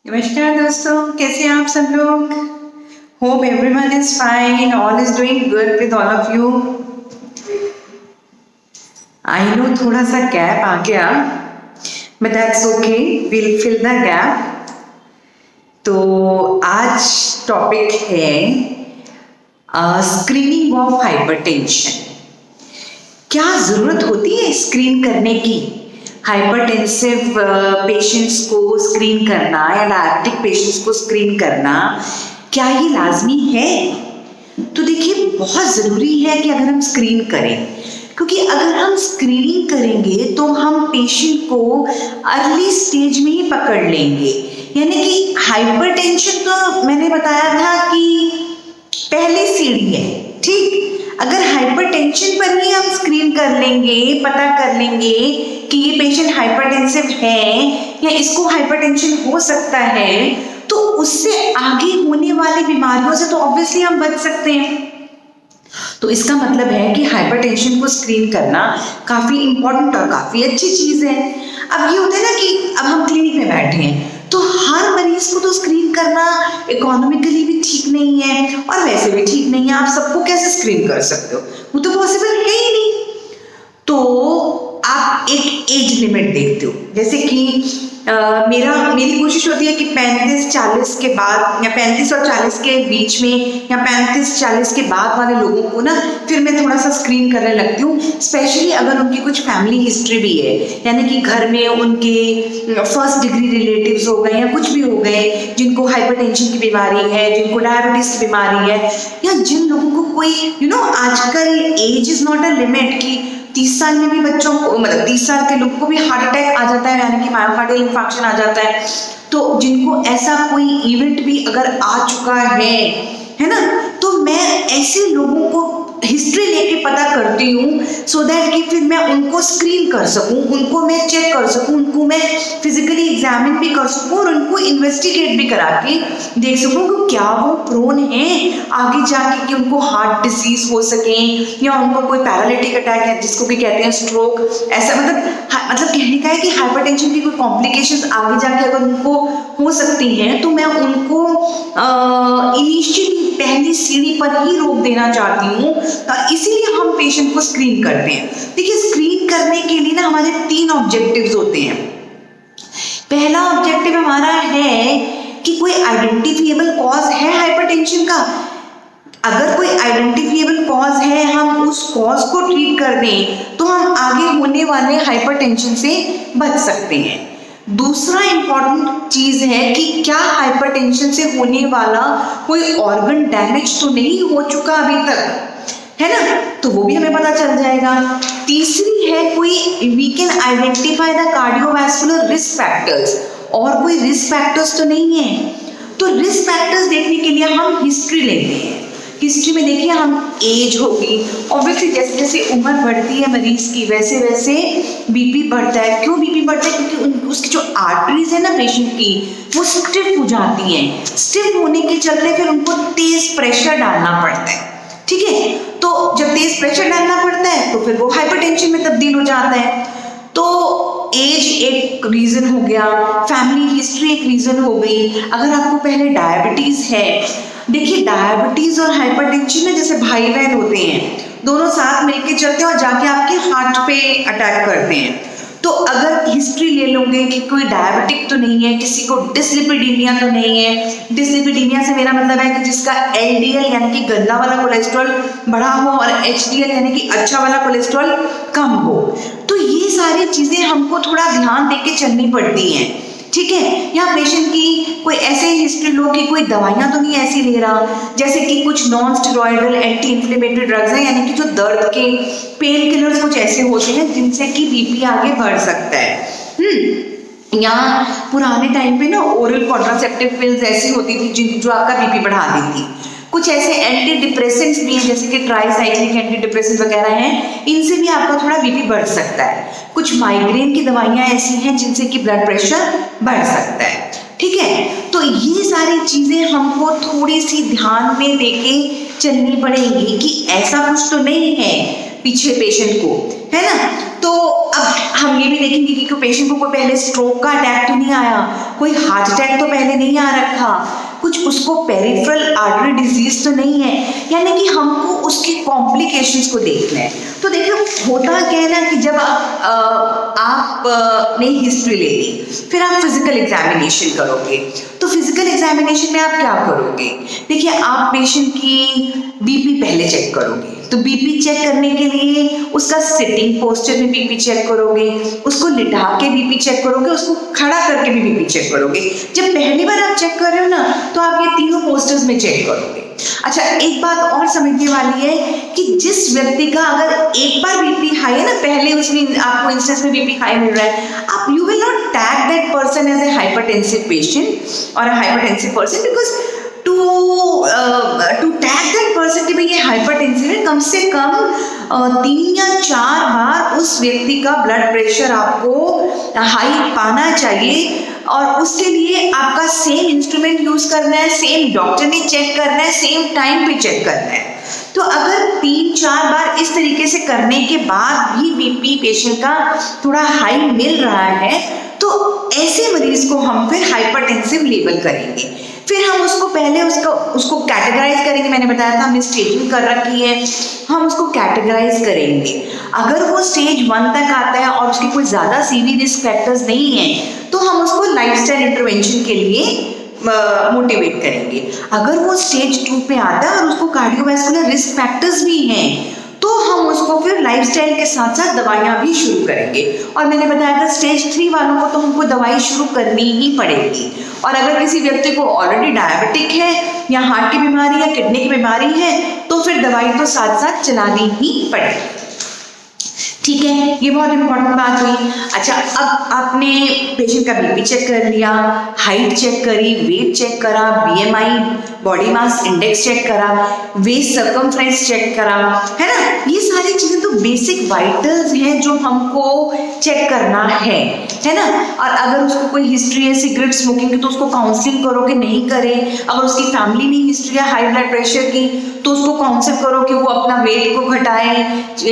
नमस्कार दोस्तों, कैसे हैं आप सब लोग। Hope everyone is fine, all is doing good with all of you. I know थोड़ा सा गैप आ गया, but that's okay, will fill the gap. तो आज टॉपिक है स्क्रीनिंग ऑफ हाइपरटेंशन। क्या जरूरत होती है स्क्रीन करने की? हाइपरटेंसिव पेशेंट्स को स्क्रीन करना या डायबिटिक पेशेंट्स को स्क्रीन करना क्या ये लाजमी है? तो देखिए, बहुत ज़रूरी है कि अगर हम स्क्रीन करें, क्योंकि अगर हम स्क्रीनिंग करेंगे तो हम पेशेंट को अर्ली स्टेज में ही पकड़ लेंगे। यानी कि हाइपरटेंशन तो मैंने बताया था कि पहली सीढ़ी है, ठीक। अगर हाइपरटेंशन पर ही हम स्क्रीन कर लेंगे, पता कर लेंगे कि ये पेशेंट हाइपरटेंसिव है या इसको हाइपरटेंशन हो सकता है, तो उससे आगे होने वाली बीमारियों से तो ऑब्वियसली हम बच सकते हैं। तो इसका मतलब है कि हाइपरटेंशन को स्क्रीन करना काफ़ी इंपॉर्टेंट और काफ़ी अच्छी चीज़ है। अब ये होता है ना कि अब हम क्लिनिक में बैठे हैं तो हर मरीज को तो स्क्रीन करना इकोनॉमिकली भी ठीक नहीं है और वैसे भी ठीक नहीं है। आप सबको कैसे स्क्रीन कर सकते हो? वो तो पॉसिबल है ही नहीं। तो आप एक एज लिमिट देखते हो, जैसे कि मेरी कोशिश होती है कि 35-40 के बाद या 35 और 40 के बीच में या 35-40 के बाद वाले लोगों को ना फिर मैं थोड़ा सा स्क्रीन करने लगती हूँ, स्पेशली अगर उनकी कुछ फैमिली हिस्ट्री भी है, यानी कि घर में उनके फर्स्ट डिग्री रिलेटिव्स हो गए या कुछ भी हो गए जिनको हाइपरटेंशन की बीमारी है, जिनको डायबिटीज की बीमारी है, या जिन लोगों को कोई आजकल age is not a limit कि 30 साल में भी बच्चों को, मतलब 30 साल के लोग को भी हार्ट अटैक आ जाता है, यानी कि मायोकार्डियल इंफार्क्शन आ जाता है। तो जिनको ऐसा कोई इवेंट भी अगर आ चुका है ना, तो मैं ऐसे लोगों को हिस्ट्री लेके पता करती हूँ सो दैट कि फिर मैं उनको स्क्रीन कर सकूँ, उनको मैं चेक कर सकूँ, उनको मैं फिजिकली एग्जामिन भी कर सकूँ और उनको इन्वेस्टिगेट भी करा के देख सकूँ कि क्या वो प्रोन है आगे जाके कि उनको हार्ट डिसीज हो सके या उनको कोई पैरालिटिक अटैक है जिसको भी कहते हैं स्ट्रोक, ऐसा मतलब कहने का है कि हाइपरटेंशन की कोई कॉम्प्लिकेशंस आगे जाके अगर उनको हो सकती हैं तो मैं उनको इनिशियली पहली सीढ़ी पर ही रोक देना चाहती हूँ। इसीलिए हम पेशेंट को स्क्रीन करते हैं। देखिए, स्क्रीन करने के लिए ना हमारे 3 ऑब्जेक्टिव्स होते हैं। पहला ऑब्जेक्टिव हमारा है कि कोई आइडेंटिफिएबल कॉज है हाइपरटेंशन का। अगर कोई आइडेंटिफिएबल कॉज है, हम उस कॉज को ट्रीट कर दें तो हम आगे होने वाले हाइपरटेंशन से बच सकते हैं। दूसरा इंपॉर्टेंट चीज है कि क्या हाइपरटेंशन से होने वाला कोई ऑर्गन डैमेज तो नहीं हो चुका अभी तक, है ना, तो वो भी हमें पता चल जाएगा। तीसरी है कोई we can identify the cardiovascular risk factors, और कोई रिस्क फैक्टर्स तो नहीं है। तो रिस्क फैक्टर्स देखने के लिए हम हिस्ट्री लेते हैं। हिस्ट्री में देखिए, हम एज होगी, ऑब्वियसली जैसे जैसे उम्र बढ़ती है मरीज की वैसे वैसे बीपी बढ़ता है। क्यों बीपी बढ़ता है? क्योंकि उसकी जो आर्टरीज है ना पेशेंट की, वो स्टिफ हो जाती हैं। स्टिफ होने के चलते फिर उनको तेज प्रेशर डालना पड़ता है, ठीक है। तो जब तेज प्रेशर डालना पड़ता है तो फिर वो हाइपरटेंशन में तब्दील हो जाता है। तो एज एक रीजन हो गया, फैमिली हिस्ट्री एक रीजन हो गई। अगर आपको पहले डायबिटीज है, देखिए डायबिटीज और हाइपरटेंशन ना जैसे भाई बहन होते हैं, दोनों साथ मिलके चलते हैं और जाके आपके हार्ट पे अटैक करते हैं। तो अगर हिस्ट्री ले लोगे कि कोई डायबिटिक तो नहीं है, किसी को डिसलिपिडीमिया तो नहीं है। डिसलिपिडीमिया से मेरा मतलब है कि जिसका एलडीएल यानी कि गंदा वाला कोलेस्ट्रॉल बढ़ा हो और एचडीएल यानी कि अच्छा वाला कोलेस्ट्रॉल कम हो। तो ये सारी चीजें हमको थोड़ा ध्यान देके चलनी पड़ती हैं, ठीक है। या पेशेंट की कोई ऐसे हिस्ट्री लो कि कोई दवाइयां तो नहीं ऐसी ले रहा, जैसे कि कुछ non steroidal anti inflammatory drugs हैं, यानी कि जो दर्द के पेन किलर्स कुछ ऐसे होते हैं जिनसे कि बीपी आगे बढ़ सकता है। या पुराने टाइम पे ना ओरल कॉन्ट्रासेप्टिव पिल्स ऐसी होती थी जो आपका बीपी बढ़ा देती। कुछ ऐसे एंटी डिप्रेसेंट्स भी हैं जैसे कि ट्राइसाइक्लिक एंटी डिप्रेसेंट्स वगैरह हैं, इनसे भी आपका थोड़ा बीपी बढ़ सकता है। कुछ माइग्रेन की दवाइयां ऐसी हैं जिनसे कि ब्लड प्रेशर बढ़ सकता है, ठीक है। तो ये सारी चीजें हमको थोड़ी सी ध्यान में लेके चलनी पड़ेगी कि ऐसा कुछ तो नहीं है पीछे पेशेंट को, है ना। तो अब हम ये भी देखेंगे कि पेशेंट को कोई पहले स्ट्रोक का अटैक तो नहीं आया, कोई हार्ट अटैक तो पहले नहीं आ रखा, कुछ उसको पेरिफेरल आर्टरी डिजीज तो नहीं है, यानी कि हमको उसकी कॉम्प्लिकेशंस को देखना है। तो देखो होता क्या है ना कि जब आपने हिस्ट्री ले ली, फिर आप फिजिकल एग्जामिनेशन करोगे, तो फिजिकल एग्जामिनेशन में आप क्या करोगे? देखिए आप पेशेंट की बीपी पहले चेक करोगे, तो बीपी चेक करने के लिए उसका सिटिंग पोस्चर में बीपी चेक करोगे, उसको लिटा के बीपी चेक करोगे, उसको खड़ा करके भी बीपी चेक करोगे। जब पहली बार आप चेक कर रहे हो ना, तो आप ये तीनों पोस्टर्स में चेक करोगे। अच्छा, एक बात और समझने वाली है कि जिस व्यक्ति का अगर एक बार बीपी हाई है ना, पहले उसमें आपको इंस्टेंस में बीपी हाई मिल रहा है, आप you will not tag that person as a hypertensive patient और a hypertensive person, because to tag that person कि भाई ये हाइपरटेंसिव है, कम से कम 3 या 4 बार उस व्यक्ति का ब्लड प्रेशर आपको हाई पाना चाहिए, और उसके लिए आपका सेम इंस्ट्रूमेंट यूज करना है, सेम डॉक्टर ने चेक करना है, सेम टाइम पे चेक करना है। तो अगर 3-4 बार इस तरीके से करने के बाद भी बीपी पेशेंट का थोड़ा हाई मिल रहा है, तो ऐसे मरीज को हम फिर हाइपरटेंसिव लेबल करेंगे। फिर हम उसको पहले उसको कैटेगराइज करेंगे, मैंने बताया था हमने स्टेजिंग कर रखी है, हम उसको कैटेगराइज करेंगे। अगर वो स्टेज 1 तक आता है और उसकी कोई ज़्यादा सीवियर रिस्क फैक्टर्स नहीं है, तो हम उसको लाइफस्टाइल इंटरवेंशन के लिए मोटिवेट करेंगे। अगर वो स्टेज 2 पे आता है और उसको कार्डियोवैस्कुलर रिस्क फैक्टर्स भी हैं, तो हम उसको फिर लाइफस्टाइल के साथ साथ दवाइयाँ भी शुरू करेंगे। और मैंने बताया था स्टेज 3 वालों को तो हमको दवाई शुरू करनी ही पड़ेगी। और अगर किसी व्यक्ति को ऑलरेडी डायबिटिक है या हार्ट की बीमारी या किडनी की बीमारी है, तो फिर दवाई तो साथ साथ चलानी ही पड़ेगी। ठीक है, ये बहुत इंपॉर्टेंट बात हुई। अच्छा, अब आपने पेशेंट का बीपी चेक कर लिया, हाइट चेक करी, वेट चेक करा, BMI body mass index check करा, वेस्ट सर्कमफ्रेंस चेक करा, है ना। ये सारी चीजें तो बेसिक वाइटल्स हैं जो हमको चेक करना है ना। और अगर उसको कोई हिस्ट्री है सिगरेट स्मोकिंग की, तो उसको काउंसलिंग करो कि नहीं करे। अगर उसकी फैमिली में हिस्ट्री है हाई ब्लड प्रेशर की, तो उसको काउंसिल करो कि वो अपना वेट को घटाए,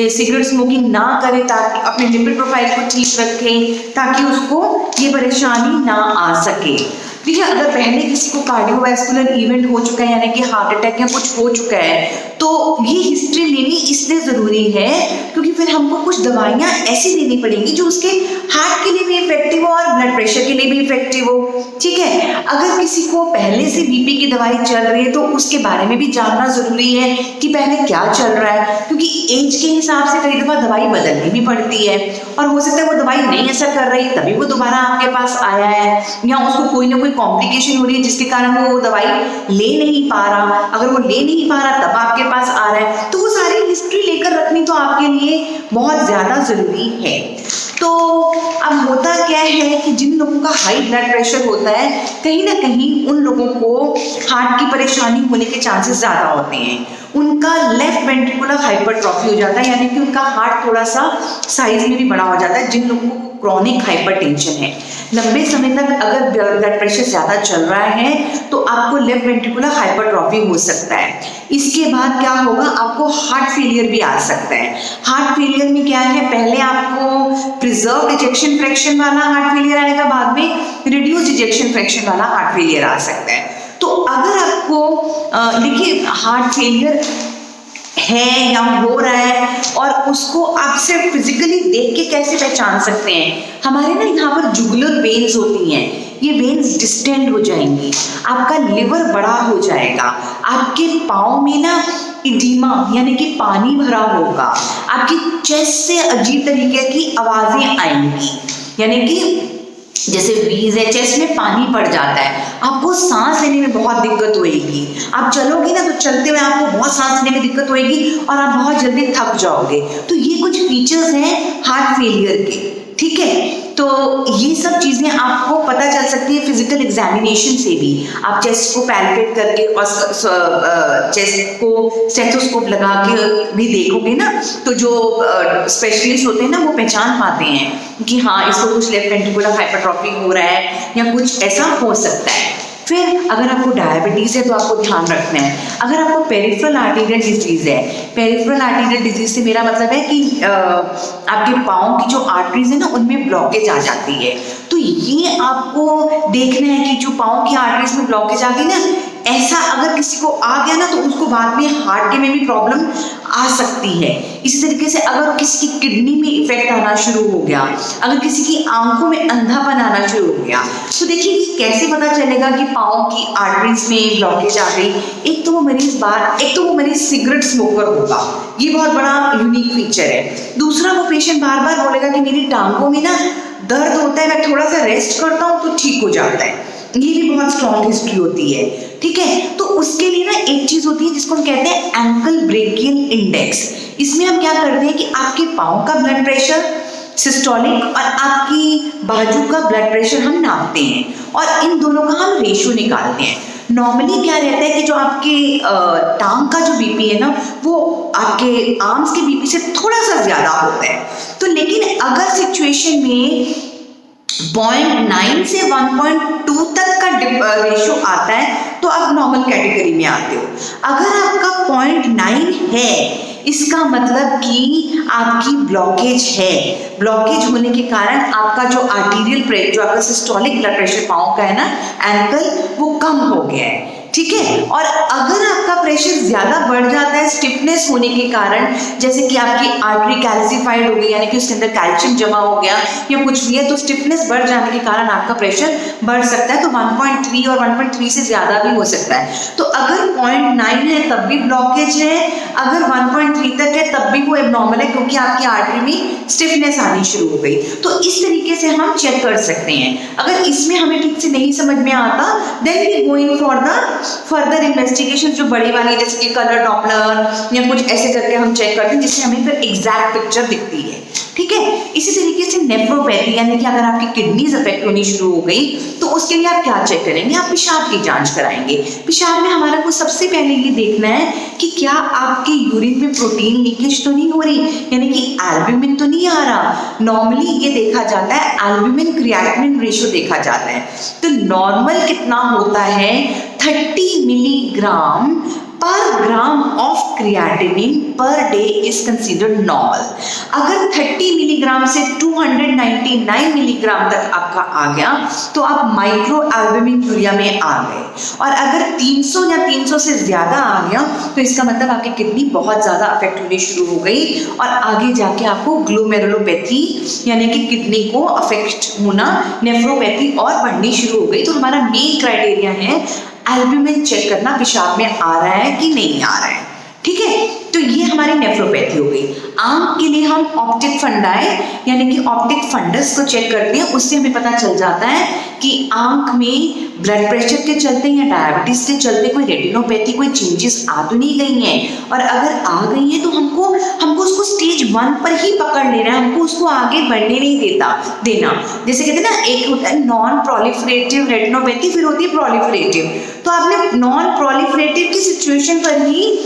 सिगरेट स्मोकिंग ना करे, ताकि अपने लिपिड प्रोफाइल को ठीक रखे, ताकि उसको ये परेशानी ना आ सके। देखिए, अगर पहले किसी को कार्डियोवैस्कुलर इवेंट हो चुका है, यानी कि हार्ट अटैक या कुछ हो चुका है, तो ये हिस्ट्री लेनी इसलिए ज़रूरी है क्योंकि फिर हमको कुछ दवाइयाँ ऐसी देनी पड़ेंगी जो उसके हार्ट के लिए भी इफेक्टिव हो और ब्लड प्रेशर के लिए भी इफेक्टिव हो। ठीक है, अगर किसी को पहले से बीपी की दवाई चल रही है, तो उसके बारे में भी जानना ज़रूरी है कि पहले क्या चल रहा है, क्योंकि एज के हिसाब से कई दफ़ा दवाई बदलनी भी पड़ती है, और हो सकता है वो दवाई नहीं असर कर रही, तभी वो दोबारा आपके पास आया है, या उसको कोई ना कोई कॉम्प्लिकेशन हो रही है जिसके कारण वो दवाई ले नहीं पा रहा। अगर वो ले नहीं पा रहा तब आपके पास आ रहा है, तो वो सारी हिस्ट्री लेकर रखनी तो आपके लिए बहुत ज़्यादा ज़रूरी है। तो अब होता क्या है कि जिन लोगों का हाई ब्लड प्रेशर होता है, कहीं ना कहीं उन लोगों को हार्ट की परेशानी होने के चांसेस ज़्यादा होते हैं। उनका लेफ्ट वेंट्रिकुलर हाइपरट्रॉफी हो जाता है, यानी कि उनका हार्ट थोड़ा सा साइज में भी बड़ा हो जाता है। जिन लोगों को क्रॉनिक हाइपरटेंशन है, लंबे समय तक अगर ब्लड प्रेशर ज़्यादा चल रहा है, तो आपको लेफ्ट वेंट्रिकुलर हाइपरट्रॉफी हो सकता है। इसके बाद क्या होगा, आपको हार्ट फेलियर भी आ सकता है। हार्ट फेलियर में क्या है, पहले आपको प्रिजर्व इजेक्शन फ्रैक्शन वाला हार्ट फेलियर आएगा, बाद में रिड्यूस्ड इजेक्शन फ्रैक्शन वाला हार्ट फेलियर आ सकता है। तो अगर आपको देखिए हार्ट फेलियर है या हो रहा है, और उसको आप सिर्फ फिजिकली देख के कैसे पहचान सकते हैं, हमारे ना यहाँ पर जुगुलर वेन्स होती हैं, ये वेन्स डिस्टेंड हो जाएंगी, आपका लिवर बड़ा हो जाएगा, आपके पाँव में ना इडीमा यानी कि पानी भरा होगा, आपकी चेस्ट से अजीब तरीके की आवाज़ें आएंगी, यानी कि जैसे वीज है, चेस्ट में पानी पड़ जाता है, आपको सांस लेने में बहुत दिक्कत होएगी। आप चलोगे ना, तो चलते हुए आपको बहुत सांस लेने में दिक्कत होएगी और आप बहुत जल्दी थक जाओगे। तो ये कुछ फीचर्स हैं हार्ट फेलियर के। ठीक है, तो ये सब चीज़ें आपको पता चल सकती है फिजिकल एग्जामिनेशन से भी। आप चेस्ट को पैल्पेट करके और चेस्ट को स्टेथोस्कोप लगा के भी देखोगे ना, तो जो स्पेशलिस्ट होते हैं ना, वो पहचान पाते हैं कि हाँ, इसको कुछ लेफ्ट वेंट्रिकुलर हाइपरट्रॉफी हो रहा है या कुछ ऐसा हो सकता है। फिर अगर आपको डायबिटीज़ है तो आपको ध्यान रखना है। अगर आपको पेरिफेरल आर्टेरियल डिजीज़ है, पेरिफेरल आर्टेरियल डिजीज़ से मेरा मतलब है कि आपके पाँव की जो आर्टरीज है ना उनमें ब्लॉकेज आ जाती है, तो ये आपको देखना है कि जो पाँव की आर्टरीज में ब्लॉकेज आ गई ना, ऐसा अगर किसी को आ गया ना तो उसको बाद में हार्ट के में भी प्रॉब्लम आ सकती है। इसी तरीके से अगर किसी की किडनी में इफेक्ट आना शुरू हो गया, अगर किसी की आंखों में अंधापन आना शुरू हो गया, तो देखिए कि कैसे पता चलेगा कि पाँव की आर्टरीज में ब्लॉकेज आ गई। एक तो वो मरीज सिगरेट स्मोकर होगा, ये बहुत बड़ा यूनिक फीचर है। दूसरा, वो पेशेंट बार बार बोलेगा कि मेरी टांगों में ना दर्द होता है, मैं थोड़ा सा रेस्ट करता हूँ तो ठीक हो जाता है। ये भी बहुत स्ट्रॉन्ग हिस्ट्री होती है, ठीक है। तो उसके लिए ना एक चीज होती है जिसको हम कहते हैं एंकल ब्रेकियल इंडेक्स। इसमें हम क्या करते हैं कि आपके पाँव का ब्लड प्रेशर सिस्टोलिक और आपकी बाजू का ब्लड प्रेशर हम नापते हैं और इन दोनों का हम रेशियो निकालते हैं। नॉर्मली क्या रहता है कि जो आपके टांग का जो बीपी है ना वो आपके आर्म्स के बीपी से थोड़ा सा ज्यादा होता है। तो लेकिन अगर सिचुएशन में 0.9 से 1.2 तक का रेशियो आता है तो आप नॉर्मल कैटेगरी में आते हो। अगर आपका 0.9 है, इसका मतलब कि आपकी ब्लॉकेज है। ब्लॉकेज होने के कारण आपका जो आर्टीरियल प्रेशर, जो आपका सिस्टोलिक ब्लड प्रेशर पाँव का है ना, एंकल, वो कम हो गया है, ठीक है। और अगर आपका प्रेशर ज्यादा बढ़ जाता है स्टिफनेस होने के कारण, जैसे कि आपकी आर्टरी कैल्सिफाइड हो गई, यानी कि उसके अंदर कैल्शियम जमा हो गया या कुछ भी है, तो स्टिफनेस बढ़ जाने के कारण आपका प्रेशर बढ़ सकता है। तो 1.3 और 1.3 से ज्यादा भी हो सकता है। तो अगर 0.9 है तब भी ब्लॉकेज है, अगर 1.3 तक है तब भी वो एबनॉर्मल है, क्योंकि आपकी आर्टरी में स्टिफनेस आनी शुरू हो गई। तो इस तरीके से हम चेक कर सकते हैं। अगर इसमें हमें ठीक से नहीं समझ में आता, then we going for the further investigation, जो बड़ी वाली जैसे कि कलर डॉपलर या कुछ ऐसे करके हम चेक करते हैं, जिससे हमें फिर एग्जैक्ट पिक्चर दिखती है, ठीक है। इसी तरीके से नेफ्रोपैथी, यानी कि अगर आपकी किडनीज अफेक्ट होनी शुरू हो गई तो उसके लिए आप क्या चेक करेंगे? आप पेशाब की जांच कराएंगे। पेशाब में हमारा को सबसे पहले ये देखना है कि क्या आपके यूरिन में प्रोटीन लीकेज तो नहीं हो रही, यानी कि एल्ब्यूमिन तो नहीं आ रहा। नॉर्मली ये देखा जाता है, एल्ब्यूमिन क्रिएटिनिन रेशियो देखा जाता है। तो नॉर्मल कितना होता है? 30 मिलीग्राम पर gram of creatinine per day is considered normal. अगर 30 मिलीग्राम से 299 मिलीग्राम तक आपका आ गया तो आप माइक्रो एल्ब्यूमिन यूरिया में आ गए, और अगर 300 या 300 से ज्यादा आ गया तो इसका मतलब आपकी किडनी बहुत ज्यादा अफेक्ट होनी शुरू हो गई और आगे जाके आपको ग्लोमेरुलोपैथी यानी कि किडनी को अफेक्ट होना, नेफ्रोपैथी और बढ़नी शुरू हो गई। तो हमारा मेन क्राइटेरिया है एल्ब्यूमिन चेक करना, पेशाब में आ रहा है कि नहीं आ रहा है, ठीक है। तो ये हमारी नेफ्रोपैथी हो गई। आंख के लिए हम ऑप्टिक फंडाई यानी कि ऑप्टिक फंडस को चेक करते हैं, उससे हमें पता चल जाता है कि आंख में ब्लड प्रेशर के चलते या डायबिटीज के चलते कोई रेटिनोपैथी, कोई चेंजेस आ तो नहीं गई हैं, और अगर आ गई हैं तो हमको उसको स्टेज 1 पर ही पकड़ लेना है, हमको उसको आगे बढ़ने नहीं देना। जैसे कहते हैं ना, एक होता है नॉन प्रोलिफरेटिव रेटिनोपैथी, फिर होती है प्रोलिफरेटिव। तो आपने नॉन प्रोलिफरेटिव की सिचुएशन पर ही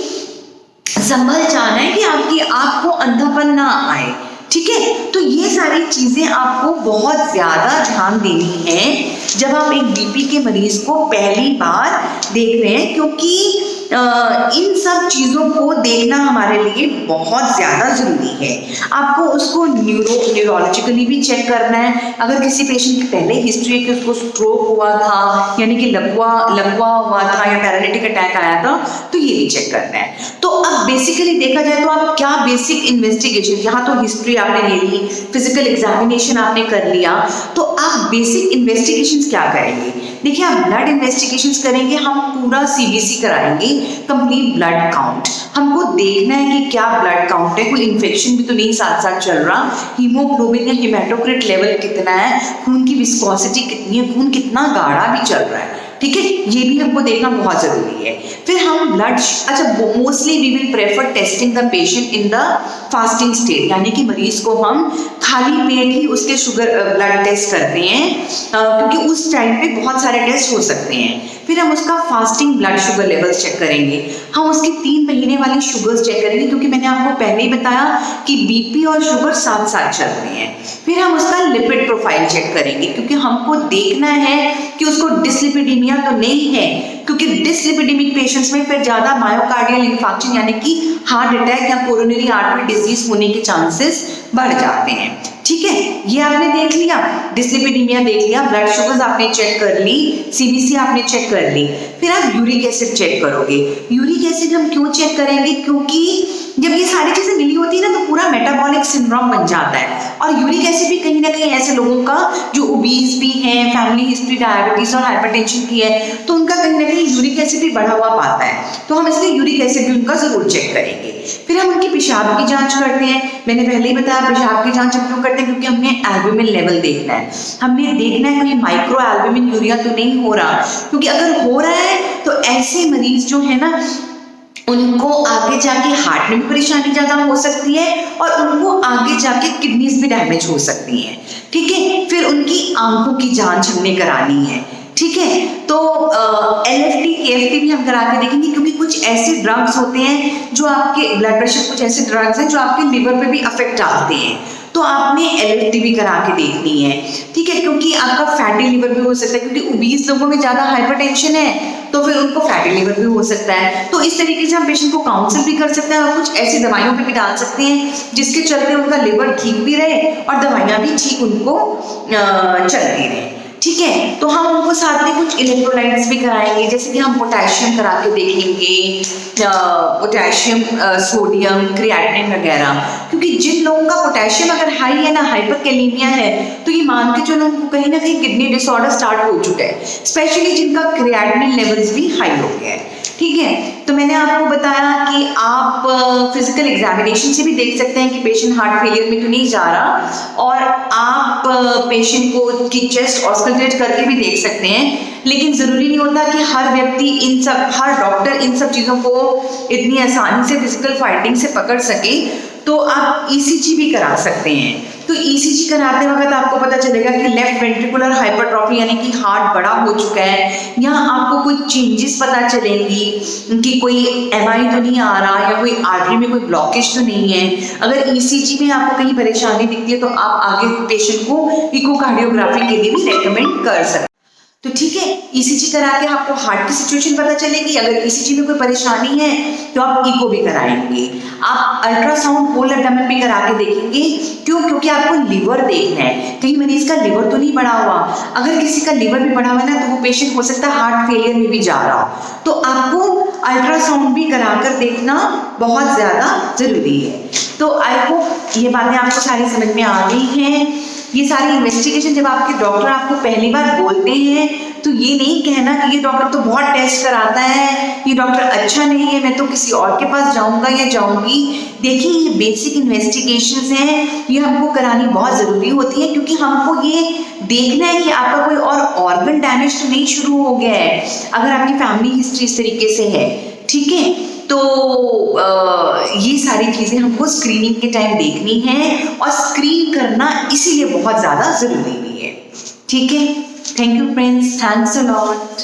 संभल जाना है कि आपकी आंख को अंधापन ना आए, ठीक है। तो ये सारी चीजें आपको बहुत ज्यादा ध्यान देनी है जब आप एक बीपी के मरीज को पहली बार देख रहे हैं, क्योंकि इन सब चीजों को देखना हमारे लिए बहुत ज्यादा जरूरी है। आपको उसको न्यूरोलॉजिकली भी चेक करना है। अगर किसी पेशेंट की पहले हिस्ट्री है कि उसको स्ट्रोक हुआ था, यानी कि लकवा हुआ था या पैरालिटिक अटैक आया था, तो ये भी चेक करना है। तो अब बेसिकली देखा जाए तो आप क्या बेसिक इन्वेस्टिगेशन, यहाँ तो हिस्ट्री आपने ले ली, फिजिकल एग्जामिनेशन आपने कर लिया, तो आप बेसिक इन्वेस्टिगेशन क्या करेंगे? देखिए, आप ब्लड इन्वेस्टिगेशन करेंगे, हम पूरा सीबीसी कराएंगे, कंप्लीट ब्लड काउंट। हमको देखना है कि क्या ब्लड काउंट है, कोई इन्फेक्शन भी तो नहीं साथ साथ चल रहा, हीमोग्लोबिन या हिमेटोक्रिट लेवल कितना है, खून की विस्कोसिटी कितनी है, खून कितना गाढ़ा भी चल रहा है, ठीक है। ये भी हमको देखना बहुत जरूरी है। फिर हम blood, mostly we will prefer testing the patient in the fasting state, यानी कि मरीज को हम खाली पेट ही उसके शुगर ब्लड टेस्ट करते हैं, क्योंकि उस टाइम पे बहुत सारे टेस्ट हो सकते हैं। फिर हम उसका fasting blood sugar levels check करेंगे, हम उसकी 3 महीने वाली शुगर्स चेक करेंगे, क्योंकि मैंने आपको पहले ही बताया कि बीपी और शुगर साथ साथ चल रही हैं। फिर हम उसका लिपिड प्रोफाइल चेक करेंगे, क्योंकि हमको देखना है कि उसको डिसलिपिडीमिया तो नहीं है, क्योंकि डिसलिपिडेमिक पेशेंट्स में फिर ज्यादा मायोकार्डियल इंफार्क्शन यानी कि हार्ट अटैक या कोरोनरी आर्टरी डिजीज होने के चांसेस बढ़ जाते हैं। ठीक है, ये आपने देख लिया, डिसलिपिडीमिया देख लिया, ब्लड शुगर्स आपने चेक कर ली, सीबीसी आपने चेक कर ली, फिर आप यूरिक एसिड चेक करोगे। यूरिक एसिड हम क्यों चेक करेंगे? क्योंकि जब ये सारी चीजें मिली होती है ना तो पूरा मेटाबॉलिक सिंड्रोम बन जाता है। और यूरिक एसिड भी कहीं ना कहीं ऐसे लोगों का जो ओबीज भी हैं, फैमिली हिस्ट्री डायबिटीज और हाइपरटेंशन की है, तो उनका कहीं ना कहीं यूरिक एसिड भी बढ़ा हुआ पाता है, तो हम इसलिए यूरिक एसिड भी उनका जरूर चेक करेंगे। फिर हम उनकी पेशाब की जांच करते हैं। मैंने पहले ही बताया पेशाब की जांच हम क्यों करते हैं, क्योंकि हमने एल्बुमिन लेवल देखना है, हमने देखना है कोई माइक्रो एल्बुमिन यूरिया तो नहीं हो रहा, क्योंकि अगर हो रहा है तो ऐसे मरीज जो है ना उनको आगे जाके हार्ट में भी परेशानी ज्यादा हो सकती है और उनको आगे जाके किडनीज भी डैमेज हो सकती हैं। ठीक है, फिर उनकी आंखों की जांच हमने करानी है। ठीक है, तो LFT KFT भी हम करा के देखेंगे, क्योंकि कुछ ऐसे ड्रग्स होते हैं जो आपके ब्लड प्रेशर, कुछ ऐसे ड्रग्स हैं जो आपके लिवर पे भी अफेक्ट डालते हैं, तो आपने LFT भी करा के देखनी है। ठीक है, क्योंकि आपका फैटी लिवर भी हो सकता है, क्योंकि ओबीज लोगों में ज्यादा हाइपरटेंशन है तो फिर उनको फैटी लिवर भी हो सकता है। तो इस तरीके से हम पेशेंट को काउंसिल भी कर सकते हैं और कुछ ऐसी दवाइयों पे भी डाल सकते हैं जिसके चलते उनका लिवर ठीक भी रहे और दवाइयाँ भी ठीक उनको चलती रहे। ठीक है, तो हम उनको साथ में कुछ इलेक्ट्रोलाइट्स भी कराएंगे, जैसे कि हम पोटेशियम करा के देखेंगे, पोटेशियम, सोडियम, क्रिएटिनिन वगैरह, क्योंकि जिन लोगों का पोटेशियम अगर हाई है ना, हाइपरकैलेमिया है, तो ये मान के चलो उनको कहीं ना कहीं किडनी डिसऑर्डर स्टार्ट हो चुका है, स्पेशली जिनका क्रिएटिनिन लेवल्स भी हाई हो गया है। ठीक है, तो मैंने आपको बताया कि आप फिजिकल एग्जामिनेशन से भी देख सकते हैं कि पेशेंट हार्ट फेलियर में तो नहीं जा रहा, और आप पेशेंट को की चेस्ट ऑस्कल्टेट करके भी देख सकते हैं, लेकिन जरूरी नहीं होता कि हर व्यक्ति हर डॉक्टर इन सब चीजों को इतनी आसानी से फिजिकल फाइंडिंग से पकड़ सके। तो आप ECG भी करा सकते हैं। तो ECG कराते वक्त आपको पता चलेगा कि लेफ्ट वेंट्रिकुलर हाइपरट्रॉफी यानी कि हार्ट बड़ा हो चुका है, या आपको कोई चेंजेस पता चलेंगी कि कोई MI तो नहीं आ रहा या कोई आर्टरी में कोई ब्लॉकेज तो नहीं है। अगर ECG में आपको कहीं परेशानी दिखती है तो आप आगे पेशेंट को इकोकार्डियोग्राफी के लिए भी रेकमेंड कर सकते हैं। तो ठीक है, ECG करा के आपको हार्ट की सिचुएशन पता चलेगी। अगर ECG में कोई परेशानी है तो आप इको भी कराएंगे। आप अल्ट्रासाउंड होल एब्डोमेन भी करा के देखेंगे। क्यों? क्योंकि आपको लिवर देखना है, कहीं मरीज का लिवर तो नहीं बढ़ा हुआ। अगर किसी का लिवर भी बढ़ा हुआ है ना तो वो पेशेंट हो सकता है हार्ट फेलियर में भी जा रहा हो, तो आपको अल्ट्रासाउंड भी कराकर देखना बहुत ज्यादा जरूरी है। तो आई होप ये बातें आपको सारी समझ में आ गई हैं। ये सारी इन्वेस्टिगेशन जब आपके डॉक्टर आपको पहली बार बोलते हैं तो ये नहीं कहना कि ये डॉक्टर तो बहुत टेस्ट कराता है, ये डॉक्टर अच्छा नहीं है, मैं तो किसी और के पास जाऊंगा या जाऊंगी। देखिए, ये बेसिक इन्वेस्टिगेशंस हैं, ये हमको करानी बहुत ज़रूरी होती है, क्योंकि हमको ये देखना है कि आपका कोई और ऑर्गन डैमेज तो नहीं शुरू हो गया है, अगर आपकी फैमिली हिस्ट्री इस तरीके से है। ठीक है, तो ये सारी चीज़ें हमको स्क्रीनिंग के टाइम देखनी है, और स्क्रीन करना इसीलिए बहुत ज़्यादा ज़रूरी भी है। ठीक है, thank you friends, thanks a lot.